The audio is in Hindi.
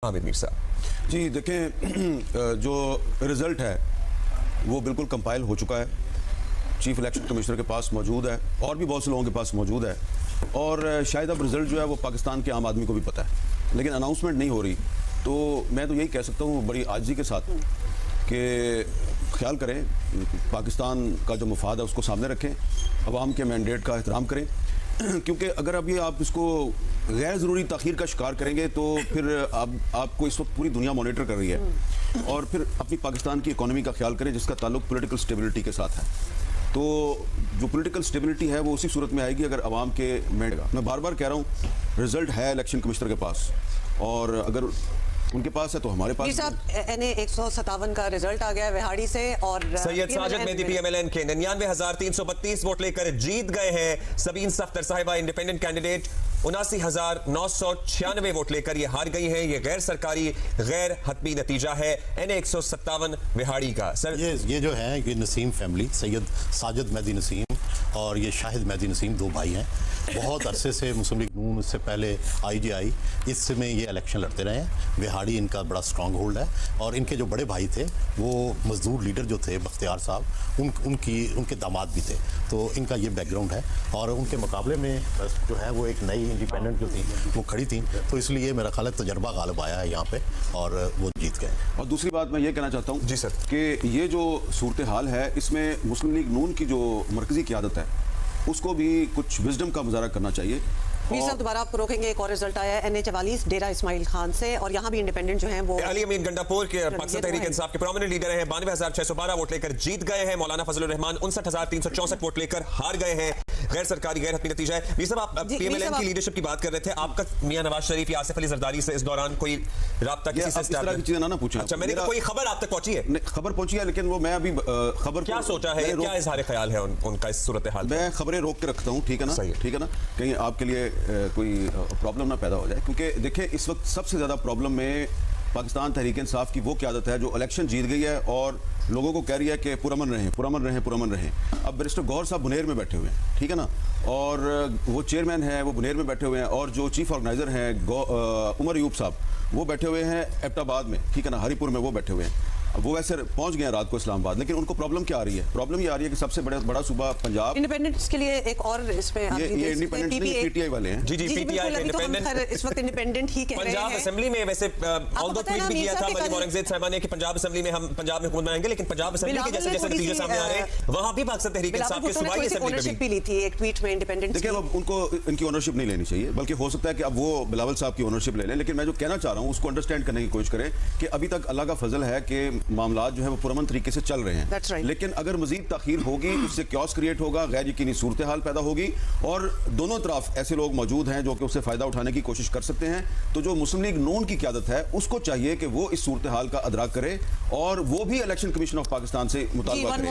आमिर मीर साहब जी देखें, जो रिज़ल्ट है वो बिल्कुल कंपाइल हो चुका है, चीफ इलेक्शन कमिश्नर के पास मौजूद है और भी बहुत से लोगों के पास मौजूद है और शायद अब रिज़ल्ट जो है वो पाकिस्तान के आम आदमी को भी पता है, लेकिन अनाउंसमेंट नहीं हो रही। तो मैं तो यही कह सकता हूँ बड़ी आजिज़ी के साथ कि ख्याल करें, पाकिस्तान का जो मफाद है उसको सामने रखें, अवाम के मैंडेट का एहतराम करें, क्योंकि अगर अभी आप इसको गैर ज़रूरी ताख़ीर का शिकार करेंगे तो फिर आपको इस वक्त पूरी दुनिया मॉनिटर कर रही है और फिर अपनी पाकिस्तान की इकोनॉमी का ख्याल करें जिसका ताल्लुक पॉलिटिकल स्टेबिलिटी के साथ है। तो जो पॉलिटिकल स्टेबिलिटी है वो उसी सूरत में आएगी अगर अवाम के मैं बार बार कह रहा हूँ, रिज़ल्ट है इलेक्शन कमिश्नर के पास और अगर उनके पास है तो हमारे पास। NA 157 का रिजल्ट आ गया है विहाड़ी से और सैयद साजिद मेहदी PMLN के 99,332 वोट लेकर जीत गए हैं। सबीन सफ्दर साहिबा इंडिपेंडेंट कैंडिडेट 79,996 वोट लेकर ये हार गई हैं। ये गैर सरकारी गैर हतमी नतीजा है NA 157 विहाड़ी का। सर ये जो है ये नसीम फैमिली, सैयद साजिद मेहदी नसीम और ये शाहिद मेहदी नसीम दो भाई हैं। बहुत अरसे से मुस्लिम लीग नून, उससे पहले IGI, इसमें ये इलेक्शन लड़ते रहे हैं। विहाड़ी इनका बड़ा स्ट्रॉन्ग होल्ड है और इनके जो बड़े भाई थे वो मजदूर लीडर जो थे बख्तियार साहब, उनके दामाद भी थे, तो इनका ये बैकग्राउंड है। और उनके मुकाबले में जो है वो एक नई इंडिपेंडेंट जो थी वो खड़ी थी, तो इसलिए मेरा ख्याल है तजर्बा गालिब आया है यहाँ पे और वो जीत गए। और दूसरी बात मैं ये कहना चाहता हूँ जी सर कि ये जो सूरत हाल है इसमें मुस्लिम लीग नून की जो मरकजी क़यादत है उसको भी कुछ विजडम का मुजाहरा करना चाहिए। मीर साहब दोबारा आपको रोकेंगे, एक और रिजल्ट आया है NA 44 डेरा इस्माइल खान से और यहाँ भी इंडिपेंडेंट जो हैं वो अली अमीन गंडापुर के पाकिस्तान तहरीक इंसाफ के प्रोमिनेंट लीडर हैं। 92,612 वोट लेकर जीत गए हैं। मौलाना फजलुर रहमान 59,364 वोट लेकर हार गए हैं। गैर सरकारी गैर हतमी नतीजा है। मीर साहब आप PMLN की लीडरशिप की बात कर रहे थे, आपका मियां नवाज शरीफ या आसिफ अली जरदारी से इस दौरान कोई राब्ता किसी से? इस तरह की चीजें ना पूछें। अच्छा, मैंने कहा कोई खबर आप तक पहुंची है? खबर पहुंची है, लेकिन वो मैं अभी खबर क्या सोचा है, क्या इजहार ख्याल है उनका इस सूरत हाल? मैं खबरें रोक के रखता हूँ, ठीक है ना, ठीक है ना, कहीं आपके लिए कोई प्रॉब्लम ना पैदा हो जाए। क्योंकि देखिए इस वक्त सबसे ज़्यादा प्रॉब्लम में पाकिस्तान तहरीक इंसाफ की वो क़यादत है जो इलेक्शन जीत गई है और लोगों को कह रही है कि पुरअमन रहें, पुरअमन रहें, पुरअमन रहें। अब बैरिस्टर गौहर साहब बुनेर में बैठे हुए हैं, ठीक है ना, और वो चेयरमैन हैं वो बुनेर में बैठे हुए हैं और जो चीफ ऑर्गेनाइज़र हैं उमर यूब साहब वो बैठे हुए हैं एबटाबाद में, ठीक है ना, हरीपुर में वो बैठे हुए हैं। अब वो वैसे पहुंच गए हैं रात को इस्लामाबाद, लेकिन उनको प्रॉब्लम क्या आ रही है? प्रॉब्लम ये आ रही है कि सबसे बड़ा सूबा पंजाब इंडिपेंडेंस के लिए एक और इसमें ये इंडिपेंडेंस नहीं, PTI वाले हैं। जी PTI इंडिपेंडेंट इस वक्त इंडिपेंडेंट ही कह रहे हैं। पंजाब असेंबली में वैसे ऑल्दो ट्वीट भी किया था मरीम औरंगजेब साहिबा ने कि पंजाब असेंबली में हम पंजाब में हुकूमत बनाएंगे, लेकिन पंजाब असेंबली के जैसे नतीजे सामने आ रहे हैं वहां भी पाकिस्तान तहरीक इंसाफ के सूबाई असेंबली भी ली थी एक ट्वीट में इंडिपेंडेंट। देखिए अब उनको इनकी ओनरशिप नहीं लेनी चाहिए, बल्कि हो सकता है कि अब वो बिलावल साहब की ओनरशिप ले लें। लेकिन मैं जो कहना चाह रहा हूँ उसको अंडरस्टैंड करने की कोशिश करें कि अभी तक अल्लाह का फजल है कि मामला जो है वो पुरअमन तरीके से चल रहे हैं। right. लेकिन अगर मजीद ताखीर होगी उससे क्योस क्रिएट होगा, गैर यकीनी सूरत हाल पैदा होगी और दोनों तरफ ऐसे लोग मौजूद हैं जो कि उससे फायदा उठाने की कोशिश कर सकते हैं। तो जो मुस्लिम लीग नून की क़यादत है उसको चाहिए कि वो इस सूरत हाल का अदराक करे और वो भी इलेक्शन कमीशन ऑफ पाकिस्तान से मुतालबा करे।